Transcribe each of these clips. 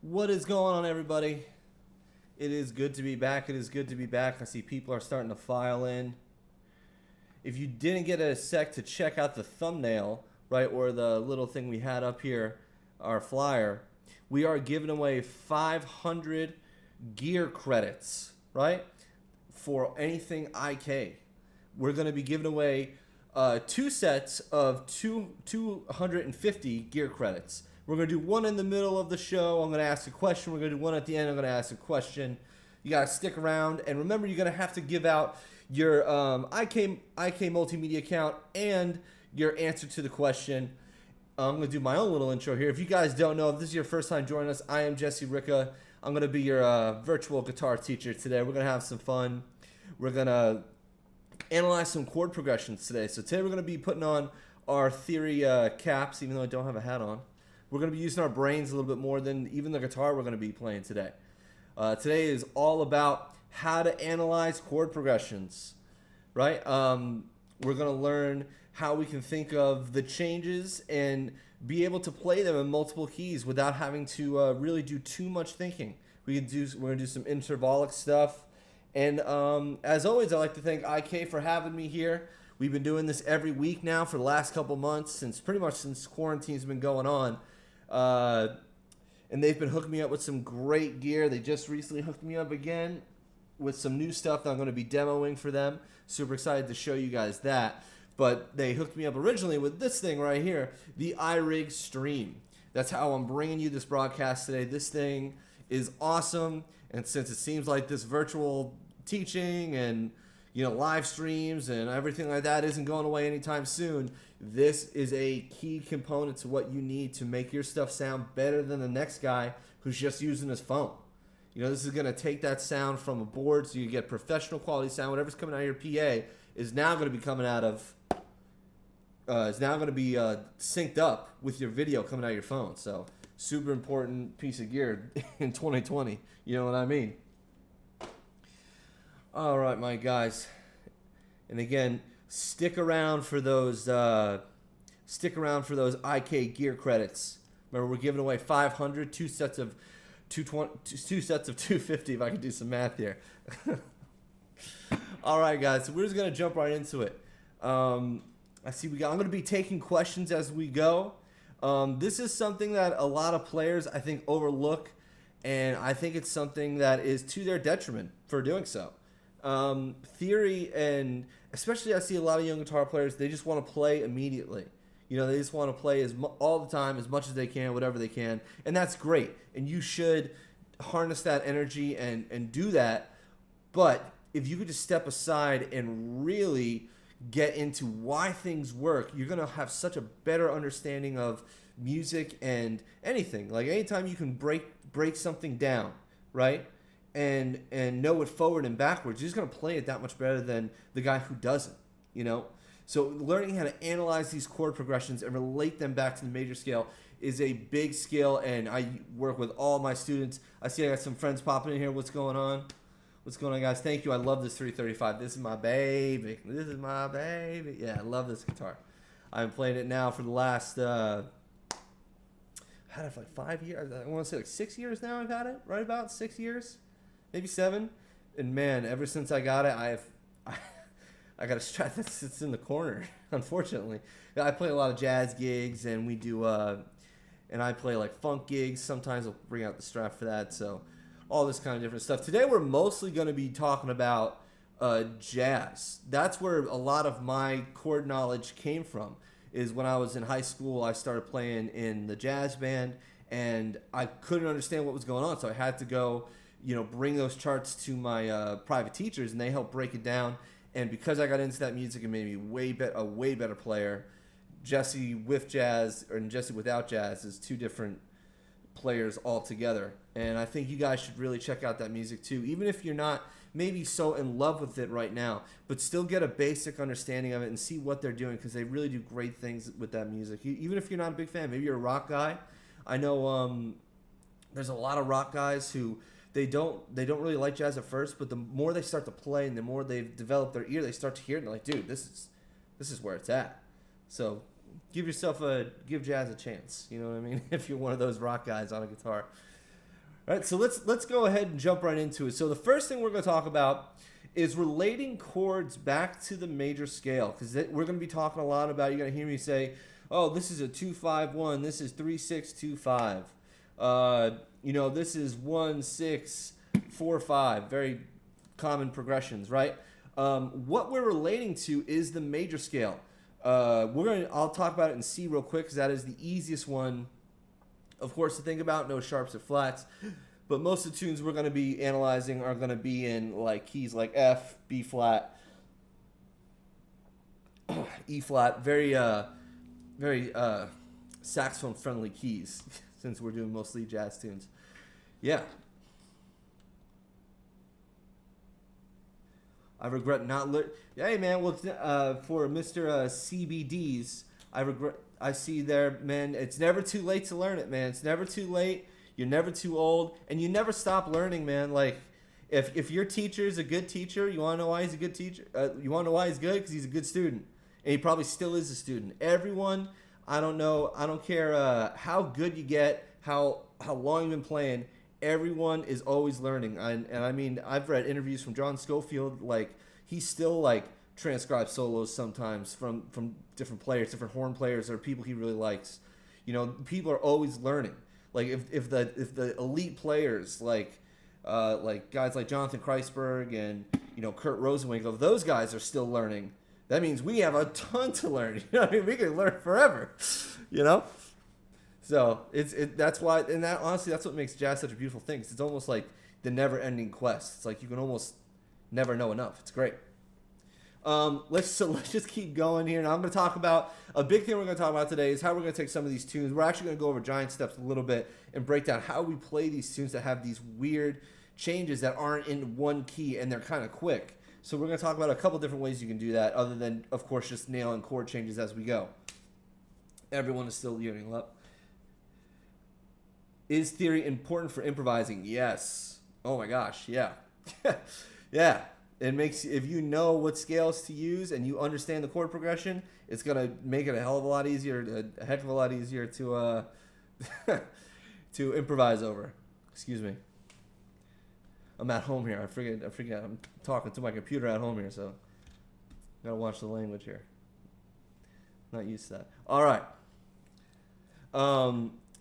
What is going on, everybody? It is good to be back. It is good to be back. I see people are starting to file in. If you didn't get a sec to check out the thumbnail, right, or the little thing we had up here, our flyer, we are giving away 500 gear credits, right, for anything IK. We're going to be giving away two sets of 250 gear credits. We're going to do one in the middle of the show. I'm going to ask a question. We're going to do one at the end. I'm going to ask a question. You got to stick around. And remember, you're going to have to give out your IK multimedia account and your answer to the question. I'm going to do my own little intro here. If you guys don't know, if this is your first time joining us, I am Jesse Ricca. I'm going to be your virtual guitar teacher today. We're going to have some fun. We're going to analyze some chord progressions today. So today we're going to be putting on our theory caps, even though I don't have a hat on. We're going to be using our brains a little bit more than even the guitar we're going to be playing today. Today is all about how to analyze chord progressions, right? We're going to learn how we can think of the changes and be able to play them in multiple keys without having to really do too much thinking. We're going to do some intervallic stuff. And as always, I'd like to thank IK for having me here. We've been doing this every week now for the last couple months, pretty much since quarantine's been going on. And they've been hooking me up with some great gear. They just recently hooked me up again with some new stuff that I'm going to be demoing for them. Super excited to show you guys that. But they hooked me up originally with this thing right here, the iRig Stream. That's how I'm bringing you this broadcast today. This thing is awesome. And since it seems like this virtual teaching and live streams and everything like that isn't going away anytime soon, this is a key component to what you need to make your stuff sound better than the next guy who's just using his phone. This is going to take that sound from a board so you get professional quality sound. Whatever's coming out of your PA is now going to be coming out of, synced up with your video coming out of your phone. So super important piece of gear in 2020. You know what I mean? All right, my guys. And again, stick around for those IK gear credits. Remember, we're giving away 500, two sets of 250 if I can do some math here. All right, guys. So we're just going to jump right into it. I'm going to be taking questions as we go. This is something that a lot of players, I think, overlook, and I think it's something that is to their detriment for doing so. Theory, and especially I see a lot of young guitar players, they just want to play immediately. They just want to play all the time, as much as they can, whatever they can, and that's great. And you should harness that energy and do that. But if you could just step aside and really get into why things work, you're going to have such a better understanding of music and anything. Like anytime you can break something down, right? And know it forward and backwards, you're just going to play it that much better than the guy who doesn't, So learning how to analyze these chord progressions and relate them back to the major scale is a big skill, and I work with all my students. I see I got some friends popping in here. What's going on? What's going on, guys? Thank you. I love this 335. This is my baby. This is my baby. Yeah, I love this guitar. I've been playing it now for the last, I had it for like 5 years. I want to say like 6 years now I've had it. Right about 6 years. Maybe 7. And man, ever since I got it, I got a Strat that sits in the corner, unfortunately. I play a lot of jazz gigs, and we do, and I play like funk gigs. Sometimes I'll bring out the Strat for that. So all this kind of different stuff. Today we're mostly going to be talking about jazz. That's where a lot of my chord knowledge came from. Is when I was in high school, I started playing in the jazz band, and I couldn't understand what was going on, so I had to go bring those charts to my private teachers, and they helped break it down. And because I got into that music, it made me a way better player. Jesse with jazz and Jesse without jazz is two different players altogether. And I think you guys should really check out that music too, even if you're not maybe so in love with it right now, but still get a basic understanding of it and see what they're doing, because they really do great things with that music. Even if you're not a big fan, maybe you're a rock guy. I know there's a lot of rock guys who they don't really like jazz at first, but the more they start to play and the more they've developed their ear, they start to hear it and they're like, dude, this is where it's at. So give jazz a chance. You know what I mean? If you're one of those rock guys on a guitar. All right, so let's go ahead and jump right into it. So the first thing we're going to talk about is relating chords back to the major scale, because we're going to be talking a lot about. You're going to hear me say, "Oh, this is a 2-5-1. This is 3-6-2-5. This is 1-6-4-5." Very common progressions, right? What we're relating to is the major scale. I'll talk about it in C real quick because that is the easiest one, of course, to think about. No sharps or flats, but most of the tunes we're going to be analyzing are going to be in like keys like F, B flat, E flat. Very saxophone friendly keys since we're doing mostly jazz tunes. Yeah. I regret not Hey man, well for Mr. CBDs, I see there, man, it's never too late to learn it, man. It's never too late. You're never too old, and you never stop learning, man. Like if your teacher is a good teacher, you want to know why he's a good teacher? You want to know why he's good? Because he's a good student, and he probably still is a student. Everyone, I don't care how good you get, how long you've been playing. Everyone is always learning, and I mean, I've read interviews from John Scofield. Like he still like transcribes solos sometimes from different players, different horn players, or people he really likes. People are always learning. Like if the elite players like guys like Jonathan Kreisberg and Kurt Rosenwinkel, those guys are still learning. That means we have a ton to learn. I mean, we can learn forever. So that's why, and that honestly, that's what makes jazz such a beautiful thing. It's almost like the never-ending quest. It's like you can almost never know enough. It's great. Let's just keep going here. Now I'm going to talk about a big thing we're going to talk about today is how we're going to take some of these tunes. We're actually going to go over giant steps a little bit and break down how we play these tunes that have these weird changes that aren't in one key and they're kind of quick. So we're going to talk about a couple different ways you can do that, other than, of course, just nailing chord changes as we go. Everyone is still learning up. Is theory important for improvising? Yes. Oh my gosh, yeah. Yeah. It makes, if you know what scales to use and you understand the chord progression, it's going to make it a hell of a lot easier, a heck of a lot easier to to improvise over. Excuse me. I'm at home here. I forget I'm talking to my computer at home here, so got to watch the language here. Not used to that. All right.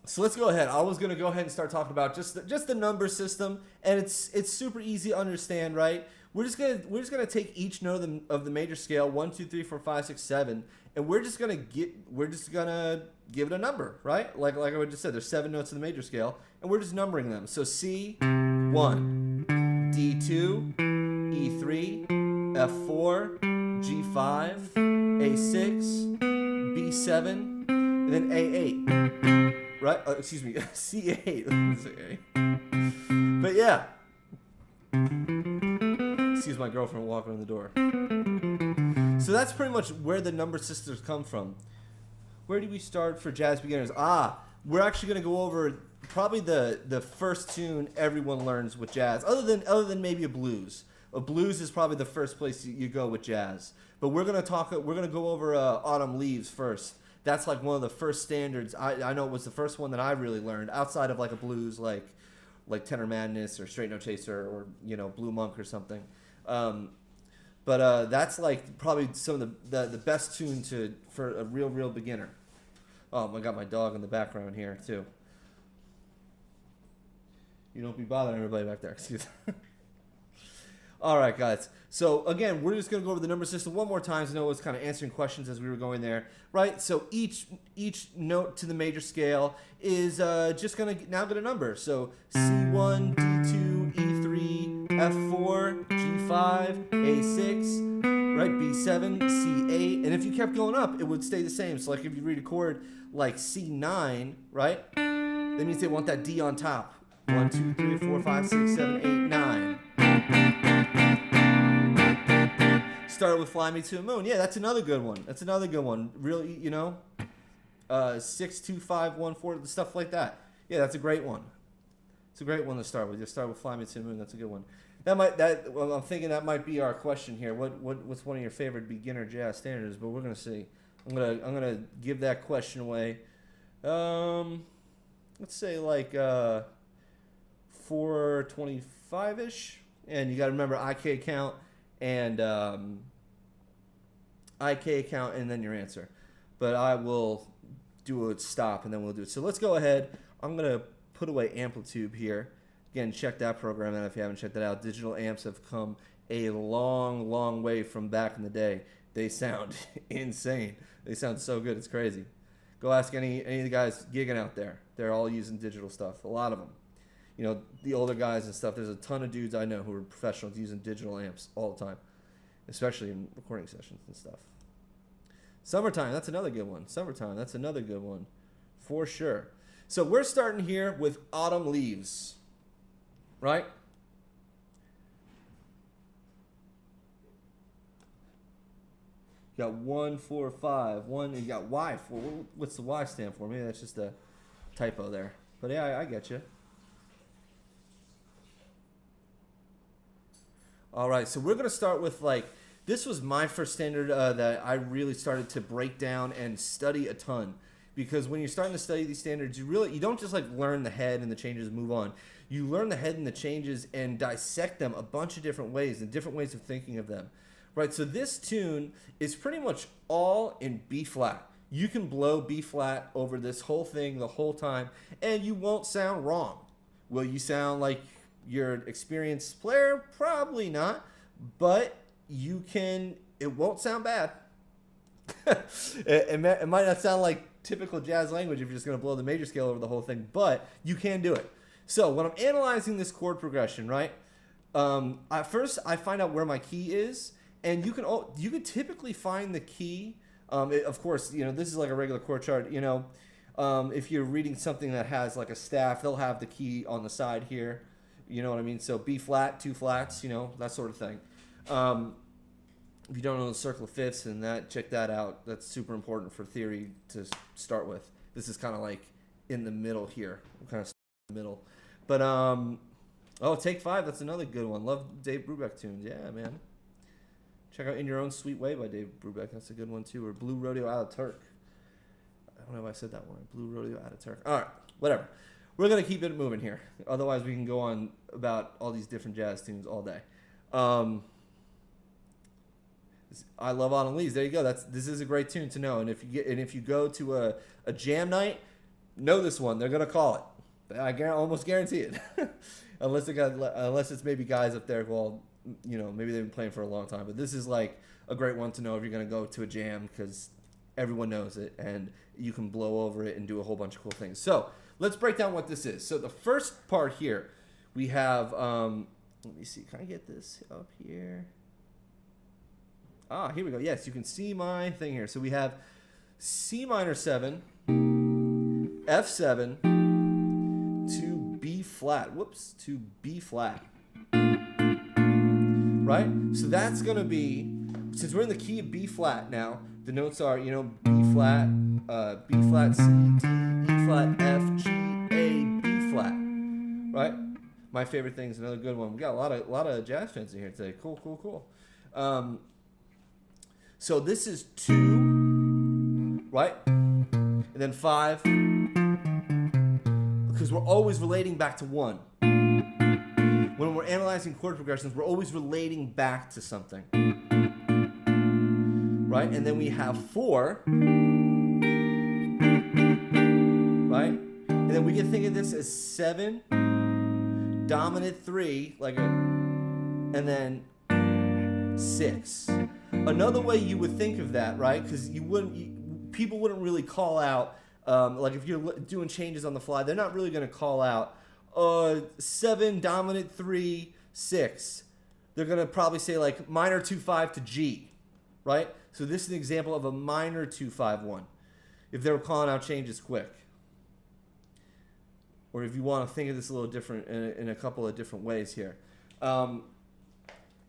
So let's go ahead. I was gonna go ahead and start talking about just the number system, and it's super easy to understand, right? We're just gonna take each note of the major scale, 1, 2, 3, 4, 5, 6, 7, and we're just gonna give it a number, right? Like I just said, there's 7 notes in the major scale, and we're just numbering them. So C 1, D2, E3, F4, G5, A6, B7, and then A8. Right? Excuse me, C8. But yeah. Excuse my girlfriend walking in the door. So that's pretty much where the number systems come from. Where do we start for jazz beginners? We're actually going to go over probably the first tune everyone learns with jazz, other than maybe a blues. A blues is probably the first place you go with jazz. But we're going to go over Autumn Leaves first. That's like one of the first standards. I know it was the first one that I really learned outside of like a blues like Tenor Madness or Straight No Chaser or Blue Monk or something. But that's like probably some of the best tune for a real beginner. Oh, I got my dog in the background here too. You don't be bothering everybody back there. Excuse me. All right, guys. So again, we're just gonna go over the number system one more time. So I know I was kind of answering questions as we were going there, right? So each note to the major scale is just gonna now get a number. So C1, D2, E3, F4, G5, A6, right? B7, C8, and if you kept going up, it would stay the same. So like if you read a chord like C9, right? That means they want that D on top. 1, 2, 3, 4, 5, 6, 7, 8, 9. Started with Fly Me to the Moon. Yeah, that's another good one. Really, 6, 2, 5, 1, 4, stuff like that. Yeah, that's a great one. It's a great one to start with. Just start with Fly Me to the Moon. That's a good one. I'm thinking that might be our question here. What's one of your favorite beginner jazz standards? But we're gonna see. I'm gonna give that question away. Let's say like 425-ish. And you got to remember IK count and then your answer. But I will do a stop and then we'll do it. So let's go ahead. I'm going to put away Amplitude here. Again, check that program out if you haven't checked that out. Digital amps have come a long, long way from back in the day. They sound insane. They sound so good. It's crazy. Go ask any of the guys gigging out there. They're all using digital stuff. A lot of them. You know, the older guys and stuff. There's a ton of dudes I know who are professionals using digital amps all the time, especially in recording sessions and stuff. Summertime, that's another good one. Summertime, that's another good one for sure. So we're starting here with Autumn Leaves, right? You got 1, 4, 5. You got Y. What's the Y stand for? Maybe that's just a typo there. But yeah, I get you. All right, so we're going to start with this was my first standard that I really started to break down and study a ton. Because when you're starting to study these standards, you don't just learn the head and the changes and move on. You learn the head and the changes and dissect them a bunch of different ways and different ways of thinking of them. Right, so this tune is pretty much all in B flat. You can blow B flat over this whole thing the whole time and you won't sound wrong. Will you sound like you're an experienced player? Probably not, but it won't sound bad. it might not sound like typical jazz language if you're just going to blow the major scale over the whole thing, but you can do it. So when I'm analyzing this chord progression, right, at first I find out where my key is, and you can typically find the key. Of course, this is like a regular chord chart. If you're reading something that has like a staff, they'll have the key on the side here. You know what I mean? So B flat, 2 flats, that sort of thing. If you don't know the circle of fifths and that, check that out. That's super important for theory to start with. This is kind of like in the middle here. I'm kind of in the middle. But, Take 5. That's another good one. Love Dave Brubeck tunes. Yeah, man. Check out In Your Own Sweet Way by Dave Brubeck. That's a good one, too. Or Blue Rodeo Ataturk. I don't know if I said that one. Blue Rodeo Ataturk. All right. Whatever. We're going to keep it moving here. Otherwise, we can go on about all these different jazz tunes all day. I love Autumn Leaves. There you go. This is a great tune to know. And if you go to a jam night, know this one. They're going to call it. I almost guarantee it. unless it's maybe guys up there who maybe they've been playing for a long time. But this is like a great one to know if you're going to go to a jam because everyone knows it and you can blow over it and do a whole bunch of cool things. So let's break down what this is. So the first part here, we have, let me see. Can I get this up here? Here we go. Yes, you can see my thing here. So we have C minor 7, F7, to B flat. Whoops, to B flat. Right? So that's going to be, since we're in the key of B flat now, the notes are, B flat, C, D, E flat, F, G, A, B flat. Right? My favorite thing is another good one. We got a lot of jazz fans in here today. Cool. So this is 2, right? And then 5, because we're always relating back to 1. When we're analyzing chord progressions, we're always relating back to something. Right? And then we have 4, right? And then we can think of this as 7, dominant 3, and then 6. Another way you would think of that, right? Because people wouldn't really call out, if you're doing changes on the fly, they're not really going to call out 7, dominant 3, 6. They're going to probably say minor 2-5 to G, right? So this is an example of a minor 2-5-1. If they were calling out changes quick, or if you want to think of this a little different in a couple of different ways here.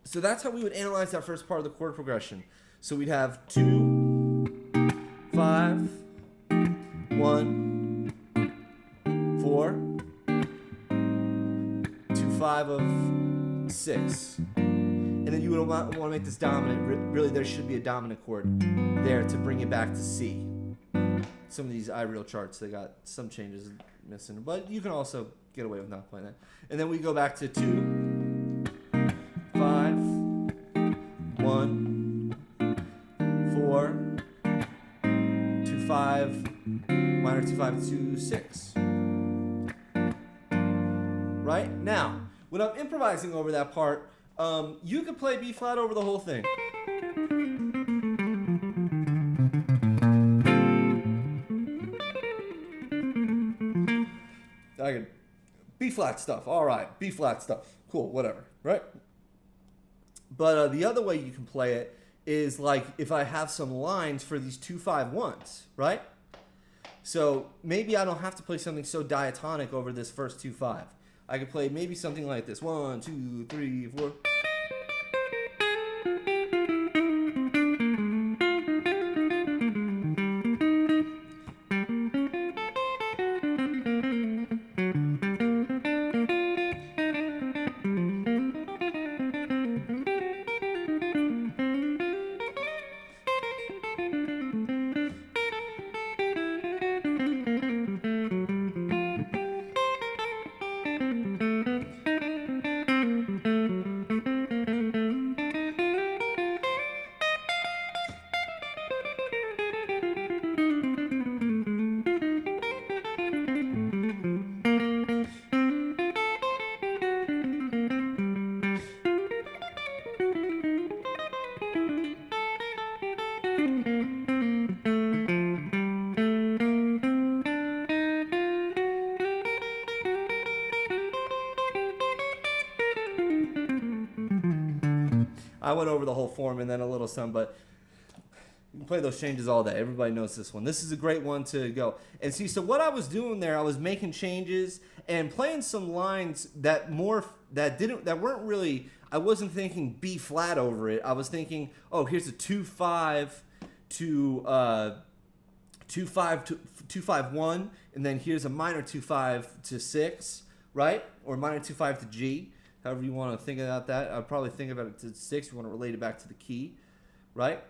So that's how we would analyze that first part of the chord progression. So we'd have 2, 5, 1, 4, 2, 5 of 6. And then you would want to make this dominant. Really, there should be a dominant chord there to bring it back to C. Some of these iReal charts, they got some changes missing. But you can also get away with not playing that. And then we go back to 2, 5, 1, 4, 2, 5, minor 2, 5, 2, 6. Right? Now, when I'm improvising over that part, you could play B flat over the whole thing. I could B flat stuff. All right, B flat stuff. Cool, whatever, right? But the other way you can play it is like if I have some lines for these 2, 5, 1s, right? So maybe I don't have to play something so diatonic over this first 2, 5. I could play maybe something like this. 1, 2, 3, 4. I went over the whole form and then a little some, but you can play those changes all day. Everybody knows this one. This is a great one to go. And see, so what I was doing there, I was making changes and playing some lines that weren't really, I wasn't thinking B flat over it. I was thinking, oh, here's a 2, 5 to 2, 5 to 2, 5, 1, and then here's a minor 2, 5 to 6, right? Or minor 2, 5 to G. However you want to think about that. I'd probably think about it to 6. You want to relate it back to the key, right?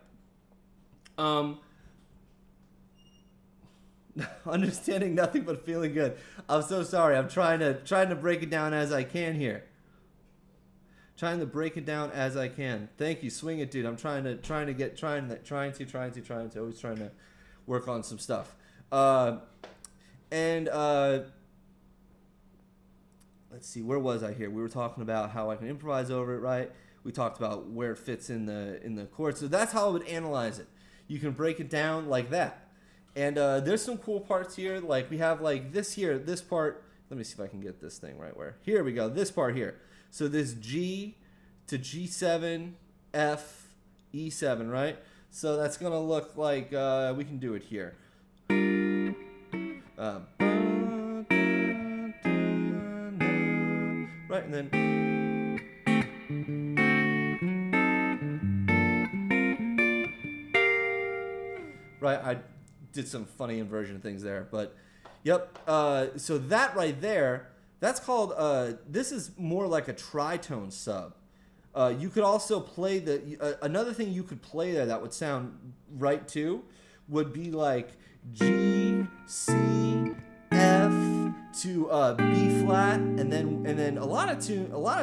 Understanding nothing but feeling good. I'm so sorry. I'm trying to break it down as I can here. Trying to break it down as I can. Thank you. Swing it, dude. I'm trying to always trying to work on some stuff. Let's see, where was I here? We were talking about how I can improvise over it, right? We talked about where it fits in the chord. So that's how I would analyze it. You can break it down like that. And there's some cool parts here. Like we have like this here, this part. Let me see if I can get this thing right where. Here we go, this part here. So this G to G7, F, E7, right? So that's going to look like, we can do it here. Right, and then right, I did some funny inversion things there, but yep. So that right there, that's called this is more like a tritone sub. You could also play another thing you could play there that would sound right too would be like G, C, F to B flat, and then a lot of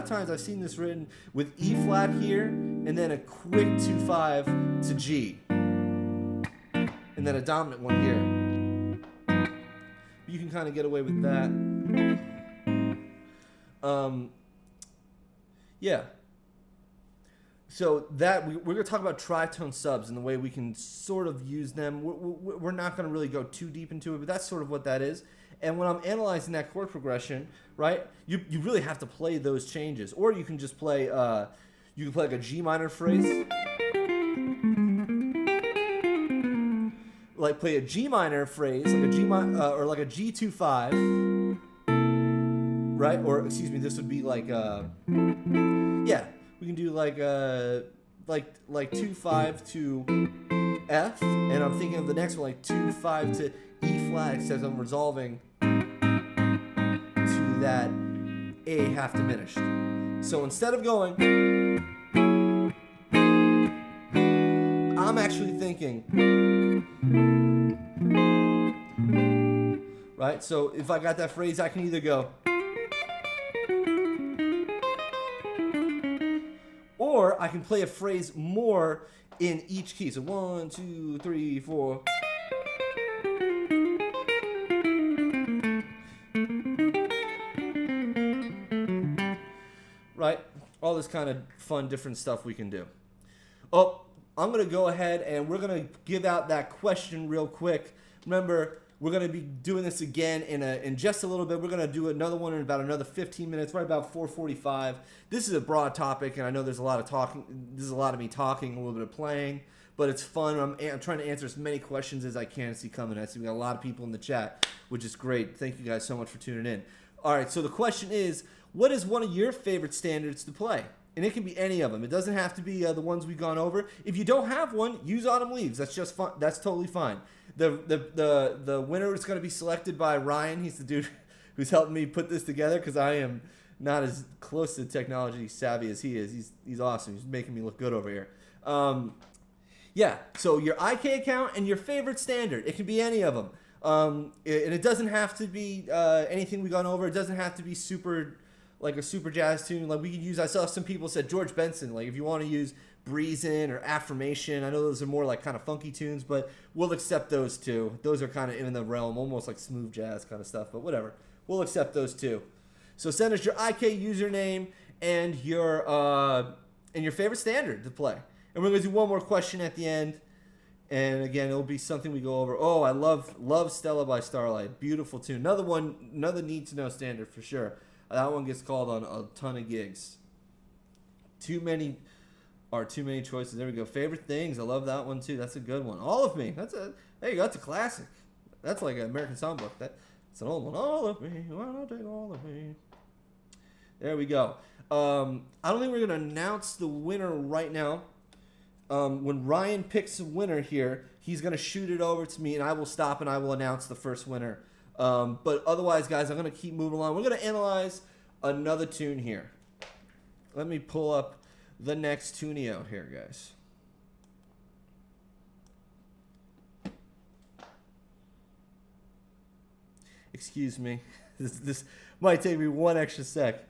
times I've seen this written with E flat here, and then a quick 2-5 to G, and then a dominant one here. You can kind of get away with that. Yeah. So that we're going to talk about tritone subs and the way we can sort of use them. We're not going to really go too deep into it, but that's sort of what that is. And when I'm analyzing that chord progression, right, you really have to play those changes. Or you can just play, you can play like a G minor phrase. Like play a G minor phrase, like a G or like a G2-5, right? Or excuse me, this would be like, yeah, we can do like 2-5 to F, and I'm thinking of the next one like 2-5 to E flat, except I'm resolving to that A half diminished. So instead of going, I'm actually thinking, right? So if I got that phrase, I can either go, or I can play a phrase more in each key. So 1, 2, 3, 4. Right? All this kind of fun, different stuff we can do. Oh, I'm going to go ahead and we're going to give out that question real quick. Remember, we're going to be doing this again in just a little bit. We're going to do another one in about another 15 minutes, right about 4:45. This is a broad topic, and I know there's a lot of talking. There's a lot of me talking, a little bit of playing, but it's fun. I'm trying to answer as many questions as I can see coming. I see we got a lot of people in the chat, which is great. Thank you guys so much for tuning in. All right, so the question is, what is one of your favorite standards to play? And it can be any of them. It doesn't have to be the ones we've gone over. If you don't have one, use Autumn Leaves. That's just fun. That's totally fine. The winner is going to be selected by Ryan. He's the dude who's helping me put this together because I am not as close to technology savvy as he is. He's awesome. He's making me look good over here. Yeah, so your IK account and your favorite standard. It can be any of them. And it doesn't have to be anything we've gone over. It doesn't have to be super... like a super jazz tune. Like we could use, I saw some people said George Benson, like if you want to use Breeze In or Affirmation, I know those are more like kind of funky tunes, but we'll accept those too. Those are kind of in the realm, almost like smooth jazz kind of stuff, but whatever. We'll accept those too. So send us your IK username and your favorite standard to play. And we're going to do one more question at the end. And again, it'll be something we go over. Oh, I love Stella by Starlight. Beautiful tune. Another one, another need to know standard for sure. That one gets called on a ton of gigs. Too many choices. There we go. Favorite things. I love that one too. That's a good one. All of Me. There you go. That's a classic. That's like an American songbook. That's an old one. All of me. Why not take all of me? There we go. I don't think we're gonna announce the winner right now. When Ryan picks a winner here, he's gonna shoot it over to me, and I will stop and I will announce the first winner. But otherwise, guys, I'm going to keep moving along. We're going to analyze another tune here. Let me pull up the next tunio here, guys. Excuse me. This might take me one extra sec.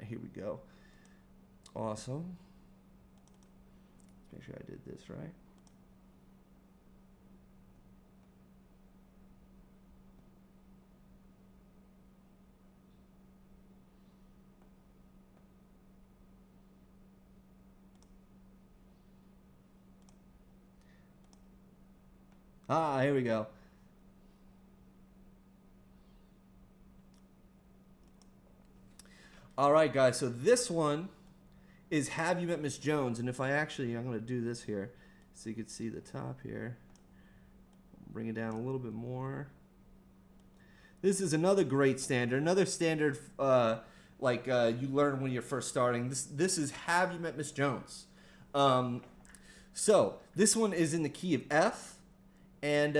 Here we go. Awesome. Let's make sure I did this right. Here we go. All right, guys, so this one is Have You Met Miss Jones? And if I'm going to do this here so you can see the top here. Bring it down a little bit more. This is another great standard. Another standard you learn when you're first starting. This is Have You Met Miss Jones? So this one is in the key of F. And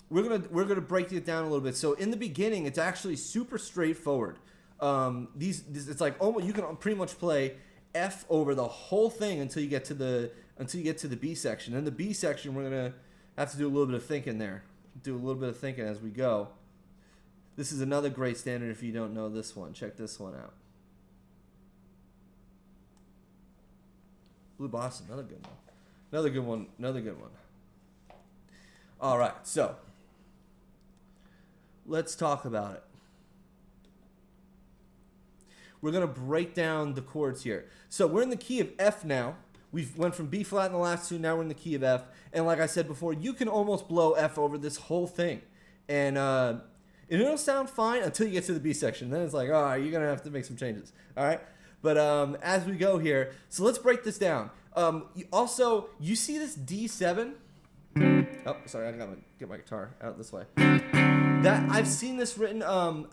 we're gonna break it down a little bit. So in the beginning, it's actually super straightforward. It's like almost you can pretty much play F over the whole thing until you get to the B section. In the B section, we're gonna have to do a little bit of thinking there. Do a little bit of thinking as we go. This is another great standard if you don't know this one. Check this one out. Blue Boston, another good one. Another good one. Another good one. All right, so let's talk about it. We're going to break down the chords here. So we're in the key of F now. We went from B flat in the last two. Now we're in the key of F. And like I said before, you can almost blow F over this whole thing. And it'll sound fine until you get to the B section. Then it's like, all right, you're going to have to make some changes. All right? But as we go here, so let's break this down. You see this D7? Oh, sorry, I got to get my guitar out this way. That I've seen this written.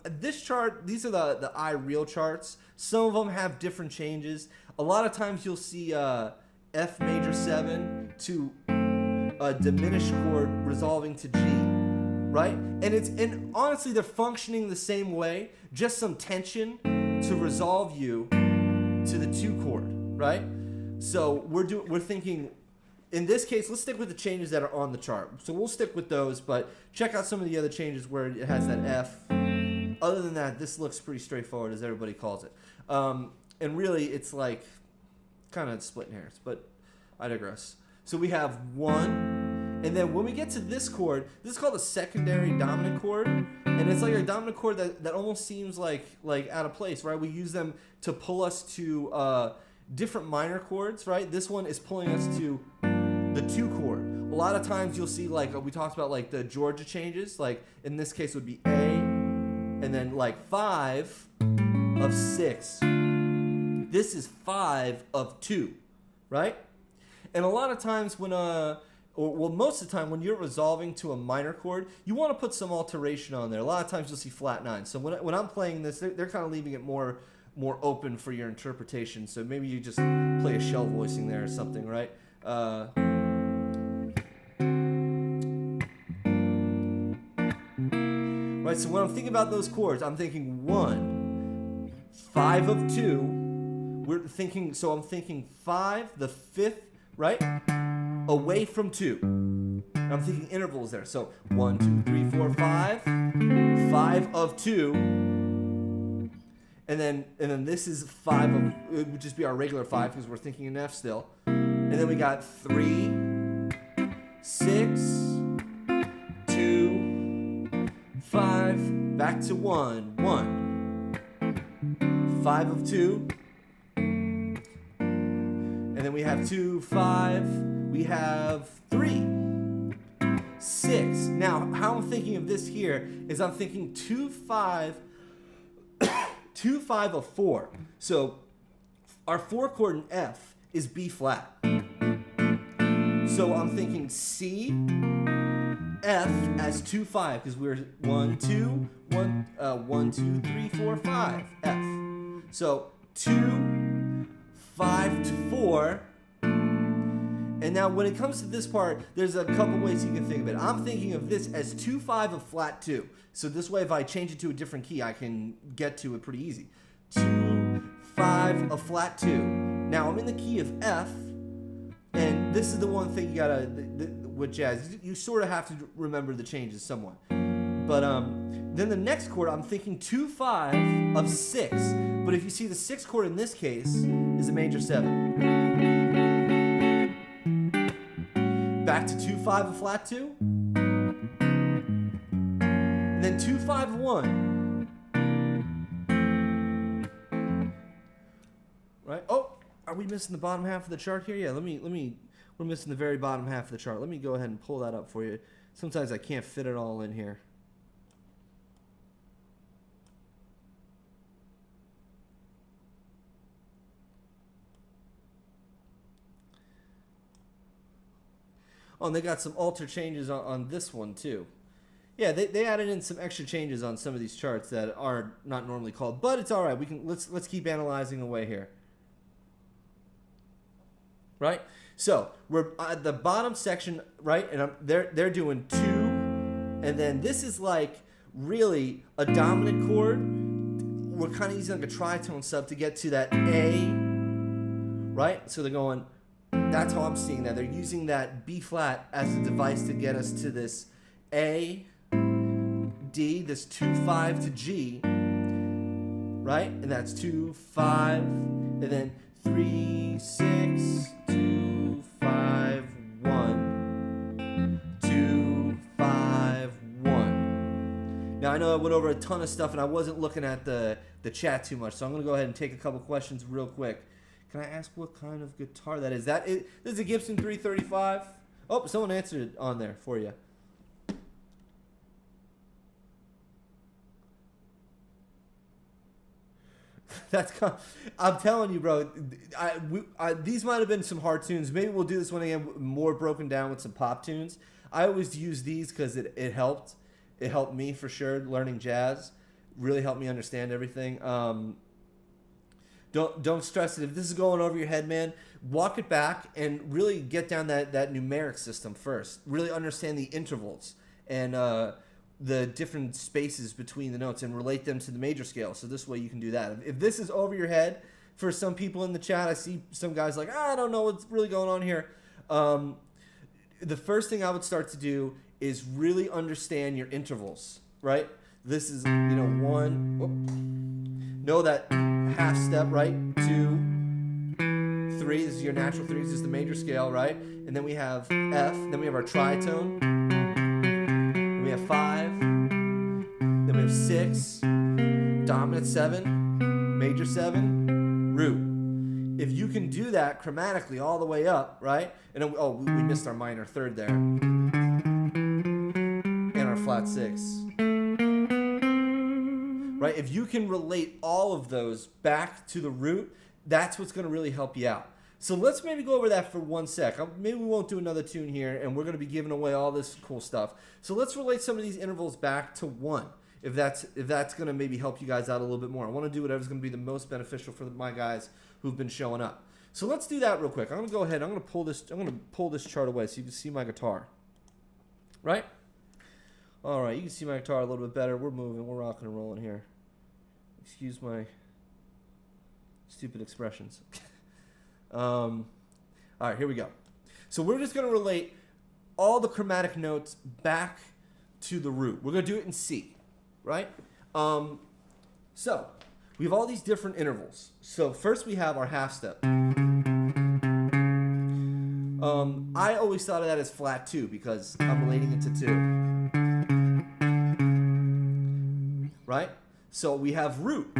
This chart, these are the I real charts. Some of them have different changes. A lot of times you'll see F major 7 to a diminished chord resolving to G, right? And honestly they're functioning the same way, just some tension to resolve you to the 2 chord, right? So we're thinking in this case, let's stick with the changes that are on the chart. So we'll stick with those, but check out some of the other changes where it has that F. Other than that, this looks pretty straightforward, as everybody calls it. And really, it's like kind of splitting hairs, but I digress. So we have 1, and then when we get to this chord, this is called a secondary dominant chord, and it's like a dominant chord that almost seems like out of place, right? We use them to pull us to different minor chords, right? This one is pulling us to the 2 chord. A lot of times you'll see, like we talked about, like the Georgia changes, like in this case would be A, and then like 5 of 6. This is 5 of 2, right? And a lot of times when most of the time when you're resolving to a minor chord, you want to put some alteration on there. A lot of times you'll see flat 9. So when I'm playing this, they're kind of leaving it more open for your interpretation. So maybe you just play a shell voicing there or something, right? Right. So when I'm thinking about those chords, I'm thinking 1, 5 of 2. We're thinking. So I'm thinking 5, the 5th, right? Away from 2. I'm thinking intervals there. So 1, 2, 3, 4, 5. 5 of 2. And then this is 5 of, it would just be our regular 5 because we're thinking in F still. And then we got 3, 6, 2, 5, back to 1, 1. 5 of 2. And then we have 2, 5, we have 3, 6. Now, how I'm thinking of this here is I'm thinking 2, 5, 2, 5 of 4. So our 4 chord in F is B flat. So I'm thinking C, F as 2, 5 because we're 1, 2, 1, 2, 3, 4, 5, F. So 2, 5 to 4. And now when it comes to this part, there's a couple ways you can think of it. I'm thinking of this as 2, 5 of flat 2. So this way, if I change it to a different key, I can get to it pretty easy. 2, 5 of flat 2. Now I'm in the key of F, and this is the one thing you gotta, with jazz, you sort of have to remember the changes somewhat. But then the next chord, I'm thinking 2, 5 of 6. But if you see the 6th chord in this case is a major 7. Back to 2, 5 of flat 2. And then 2, 5, 1. Right? Oh, are we missing the bottom half of the chart here? Yeah, we're missing the very bottom half of the chart. Let me go ahead and pull that up for you. Sometimes I can't fit it all in here. Oh, and they got some alter changes on this one too. Yeah, they added in some extra changes on some of these charts that are not normally called, but it's all right. Let's keep analyzing away here. Right? So we're at the bottom section, right? And they're doing 2, and then this is like really a dominant chord. We're kind of using like a tritone sub to get to that A, right? So they're going. That's how I'm seeing that. They're using that B flat as a device to get us to this A, D, this 2, 5 to G, right? And that's 2, 5, and then 3, 6, 2, 5, 1, 2, 5, 1. Now I know I went over a ton of stuff and I wasn't looking at the chat too much, so I'm gonna go ahead and take a couple questions real quick. Can I ask what kind of guitar that is? This is a Gibson 335. Oh, someone answered it on there for you. I'm telling you, bro. These might have been some hard tunes. Maybe we'll do this one again, more broken down with some pop tunes. I always use these because it helped. It helped me for sure learning jazz. Really helped me understand everything. Don't stress it. If this is going over your head, man, walk it back and really get down that numeric system first. Really understand the intervals and the different spaces between the notes and relate them to the major scale. So this way you can do that. If this is over your head, for some people in the chat, I see some guys like, I don't know what's really going on here. The first thing I would start to do is really understand your intervals, right? This is, one. Whoop. Know that half step, right? 2, 3. This is your natural 3s. This is the major scale, right? And then we have F. Then we have our tritone. Then we have 5. Then we have 6. Dominant 7. Major 7. Root. If you can do that chromatically all the way up, right? And we missed our minor 3rd there. And our flat 6. Right? If you can relate all of those back to the root, that's what's going to really help you out. So let's maybe go over that for 1 sec. Maybe we won't do another tune here, and we're going to be giving away all this cool stuff. So let's relate some of these intervals back to 1. If that's going to maybe help you guys out a little bit more. I want to do whatever's going to be the most beneficial for my guys who've been showing up. So let's do that real quick. I'm going to go ahead. I'm going to pull this chart away so you can see my guitar. Right? All right. You can see my guitar a little bit better. We're moving. We're rocking and rolling here. Excuse my stupid expressions. All right. Here we go. So we're just going to relate all the chromatic notes back to the root. We're going to do it in C. Right? So we have all these different intervals. So first we have our half step. I always thought of that as flat 2 because I'm relating it to 2. Right? So we have root.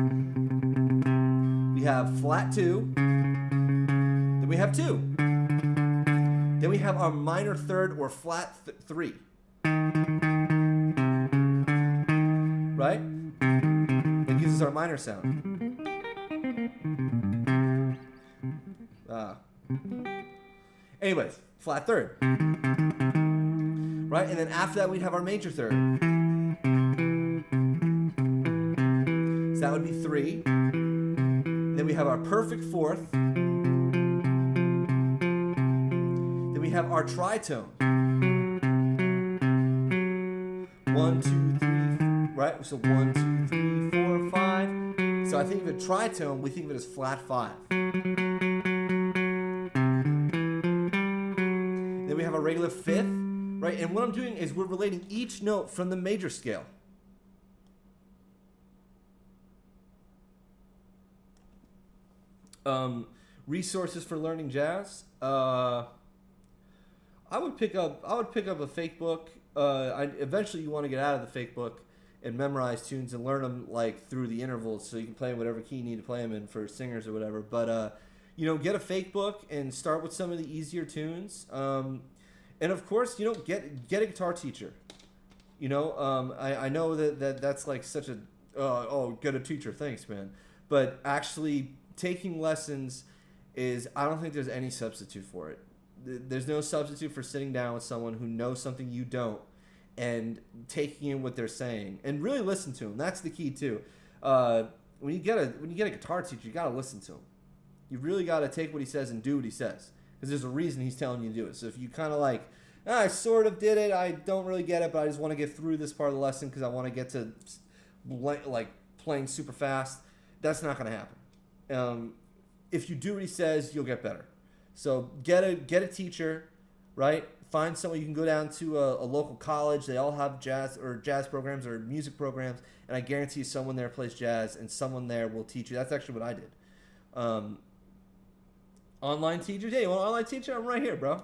We have flat 2. Then we have 2. Then we have our minor 3rd or flat 3. Right? It gives us our minor sound. Anyways, flat 3rd. Right? And then after that, we'd have our major 3rd. So that would be 3. Then we have our perfect 4th. Then we have our tritone. 1, 2, 3. Right? So 1, 2, 3, 4, 5. So I think of a tritone, we think of it as flat 5. Then we have a regular 5th, right? And what I'm doing is we're relating each note from the major scale. Resources for learning jazz. I would pick up a fake book. Eventually you want to get out of the fake book and memorize tunes and learn them like through the intervals so you can play in whatever key you need to play them in for singers or whatever. But, get a fake book and start with some of the easier tunes. And of course, get a guitar teacher. I know that's like such a, get a teacher. Thanks, man. But actually taking lessons I don't think there's any substitute for it. There's no substitute for sitting down with someone who knows something you don't and taking in what they're saying and really listen to them. That's the key too. When you get a guitar teacher, you got to listen to him. You really got to take what he says and do what he says because there's a reason he's telling you to do it. So if you kind of like, I sort of did it, I don't really get it, but I just want to get through this part of the lesson because I want to get to like playing super fast, that's not going to happen. If you do what he says, you'll get better. So get a teacher, right? Find someone. You can go down to a local college. They all have jazz programs or music programs, and I guarantee you someone there plays jazz, and someone there will teach you. That's actually what I did. Online teachers, hey, you want an online teacher? I'm right here, bro.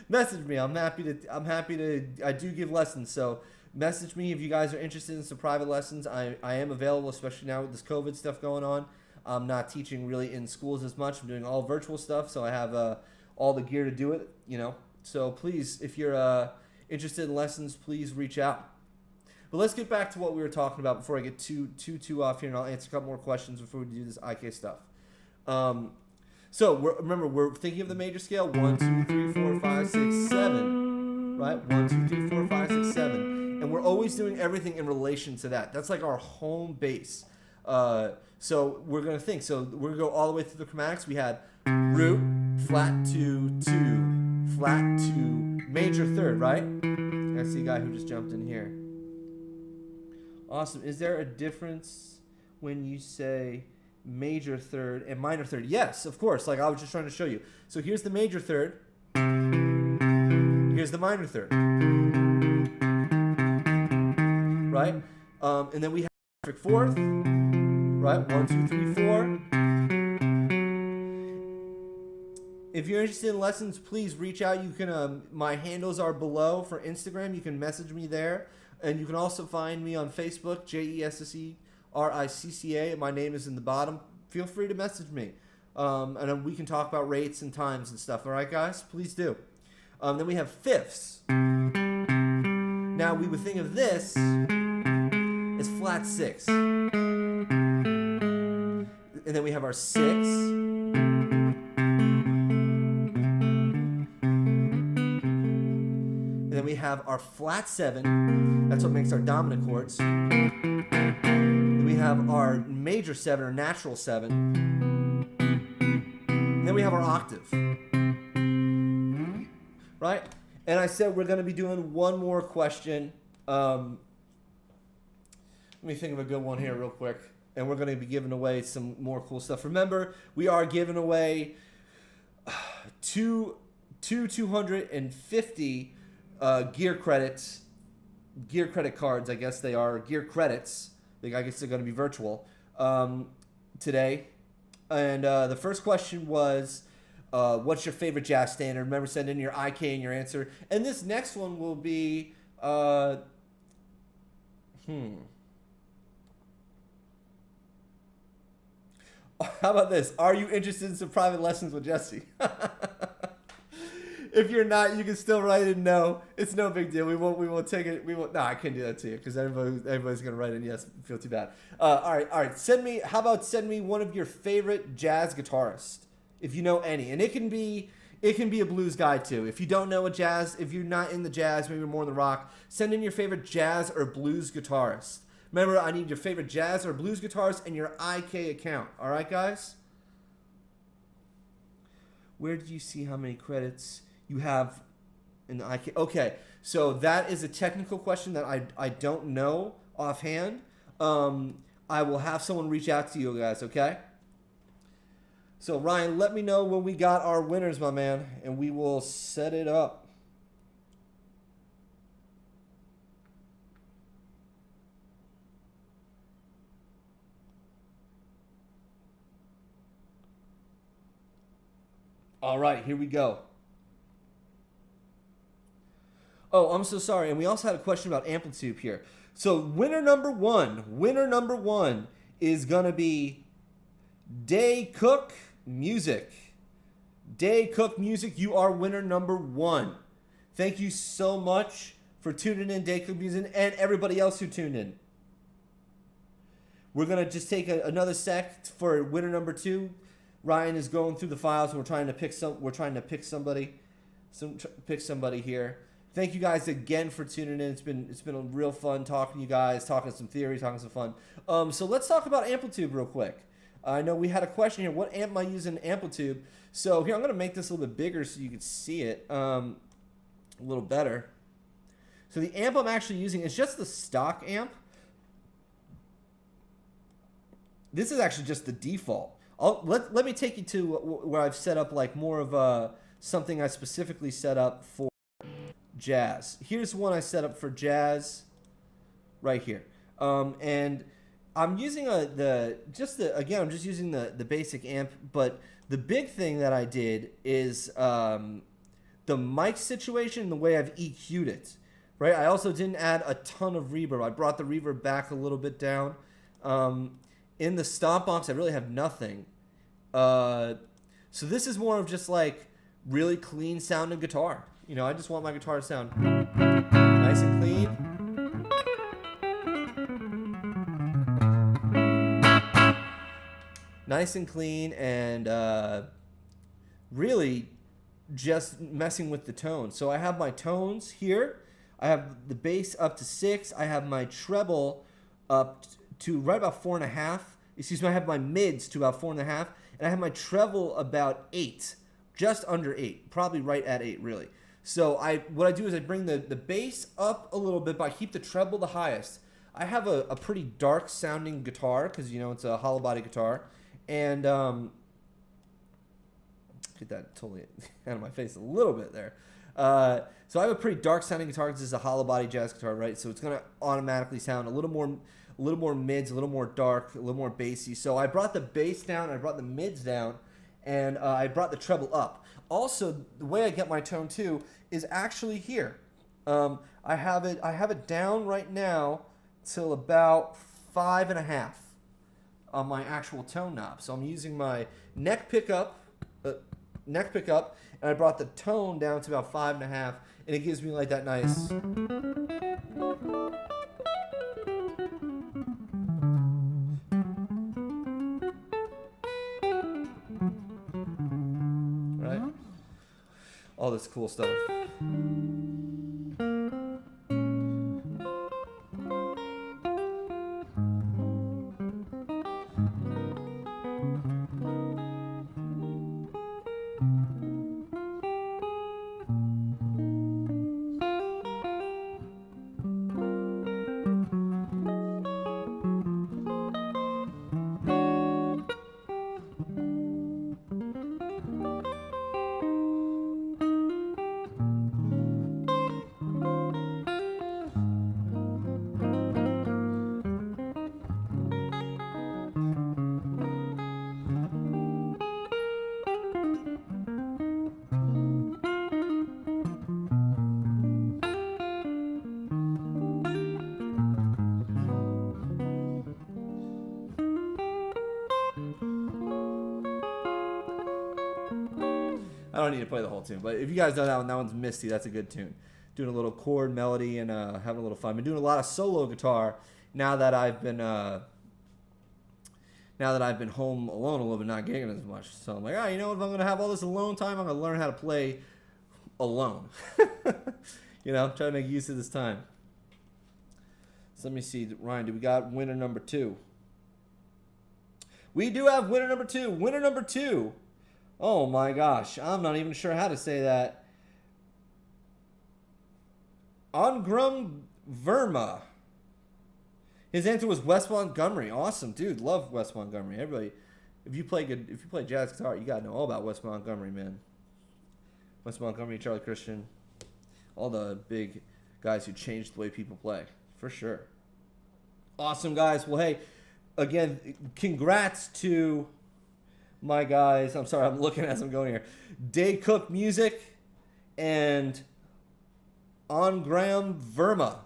Message me. I'm happy to. I do give lessons, so message me if you guys are interested in some private lessons. I am available, especially now with this COVID stuff going on. I'm not teaching really in schools as much. I'm doing all virtual stuff, so I have all the gear to do it, So please, if you're interested in lessons, please reach out. But let's get back to what we were talking about before I get too off here, and I'll answer a couple more questions before we do this IK stuff. So remember, we're thinking of the major scale: 1, 2, 3, 4, 5, 6, 7. Right? 1, 2, 3, 4, 5, 6, 7. And we're always doing everything in relation to that. That's like our home base. So we're going to think. So we're going to go all the way through the chromatics. We had root, flat 2, 2, flat 2, major 3rd, right? I see a guy who just jumped in here. Awesome. Is there a difference when you say major 3rd and minor 3rd? Yes, of course. Like I was just trying to show you. So here's the major 3rd. Here's the minor third. Right? And then we have perfect fourth. Right? 1, 2, 3, 4. If you're interested in lessons, please reach out. You can. My handles are below for Instagram. You can message me there. And you can also find me on Facebook, JESSERICCA. My name is in the bottom. Feel free to message me. And we can talk about rates and times and stuff. All right, guys? Please do. Then we have fifths. Now, we would think of this as flat 6. And then we have our 6. And then we have our flat 7. That's what makes our dominant chords. Then we have our major 7 or natural 7. And then we have our octave. Right? And I said we're going to be doing one more question. Let me think of a good one here real quick. And we're going to be giving away some more cool stuff. Remember, we are giving away two 250 gear credits. Gear credit cards, I guess they are. Gear credits. I guess they're going to be virtual today. And the first question was, what's your favorite jazz standard? Remember, send in your IK and your answer. And this next one will be, How about this? Are you interested in some private lessons with Jesse? If you're not, you can still write in no. It's no big deal. We won't take it. No, I can't do that to you because everybody's gonna write in yes. Feel too bad. All right. How about send me one of your favorite jazz guitarists, if you know any, and it can be a blues guy too. If you don't know a jazz, if you're not in the jazz, maybe you're more in the rock, send in your favorite jazz or blues guitarist. Remember, I need your favorite jazz or blues guitarist and your IK account. All right, guys? Where did you see how many credits you have in the IK? Okay, so that is a technical question that I don't know offhand. I will have someone reach out to you guys, okay? So, Ryan, let me know when we got our winners, my man, and we will set it up. All right, here we go. Oh, I'm so sorry. And we also had a question about amplitude here. So winner number one is going to be Day Cook Music. Day Cook Music, you are winner number 1. Thank you so much for tuning in, Day Cook Music, and everybody else who tuned in. We're going to just take another sec for winner number 2. Ryan is going through the files. We're trying to pick somebody here. Thank you guys again for tuning in. It's been a real fun talking to you guys, talking some theory, talking some fun. So let's talk about amplitude real quick. I know we had a question here. What amp am I using amplitude? So here, I'm going to make this a little bit bigger so you can see it a little better. So the amp I'm actually using is just the stock amp. This is actually just the default. Let me take you to where I've set up like more of something I specifically set up for jazz. Here's one I set up for jazz right here. And I'm using I'm just using the basic amp, but the big thing that I did is the mic situation, the way I've EQ'd it, right? I also didn't add a ton of reverb. I brought the reverb back a little bit down. In the stomp box, I really have nothing. So this is more of just like really clean sounding guitar. You know, I just want my guitar to sound nice and clean. Nice and clean, and really just messing with the tone. So I have my tones here. I have the bass up to 6. I have my treble up to right about 4.5. Excuse me, I have my mids to about 4.5. And I have my treble about 8. Just under 8. Probably right at 8, really. So what I do is I bring the bass up a little bit, but I keep the treble the highest. I have a pretty dark sounding guitar because, you know, it's a hollow body guitar. And Get that totally out of my face a little bit there. So I have a pretty dark sounding guitar. This is a hollow body jazz guitar, right? So it's gonna automatically sound a little more mids, a little more dark, a little more bassy. So I brought the bass down, I brought the mids down, and I brought the treble up. Also, the way I get my tone too is actually here. I have it down right now till about 5.5 on my actual tone knob. So I'm using my neck pickup, and I brought the tone down to about 5.5, and it gives me like that nice. Right? All this cool stuff. I don't need to play the whole tune, but if you guys know that one's Misty. That's a good tune. Doing a little chord melody and having a little fun. Been doing a lot of solo guitar now that I've been home alone a little bit, not gigging as much. So I'm like, you know what? If I'm gonna have all this alone time, I'm gonna learn how to play alone. You know, try to make use of this time. So let me see, Ryan. Do we got winner number 2? We do have winner number 2. Winner number 2. Oh my gosh, I'm not even sure how to say that. Ongrum Verma. His answer was Wes Montgomery. Awesome, dude. Love Wes Montgomery. Everybody, if you play jazz guitar, you gotta know all about Wes Montgomery, man. Wes Montgomery, Charlie Christian, all the big guys who changed the way people play, for sure. Awesome, guys. Well, hey, again, congrats to my guys. I'm sorry, I'm looking as I'm going here. Day Cook Music and Ongram Verma.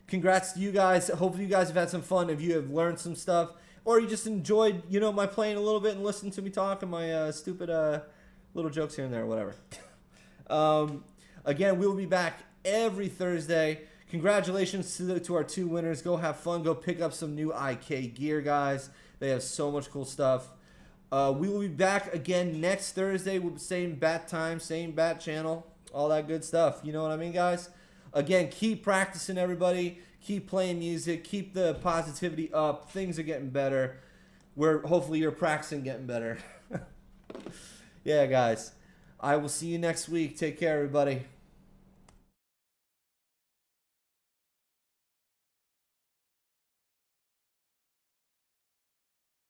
Congrats to you guys. Hopefully you guys have had some fun. If you have learned some stuff, or you just enjoyed, my playing a little bit and listening to me talk and my stupid little jokes here and there, or whatever. Again, we will be back every Thursday. Congratulations to our 2 winners. Go have fun. Go pick up some new IK gear, guys. They have so much cool stuff. We will be back again next Thursday with the same bat time, same bat channel, all that good stuff. You know what I mean, guys? Again, keep practicing, everybody. Keep playing music. Keep the positivity up. Things are getting better. Hopefully you're practicing getting better. Yeah, guys. I will see you next week. Take care, everybody.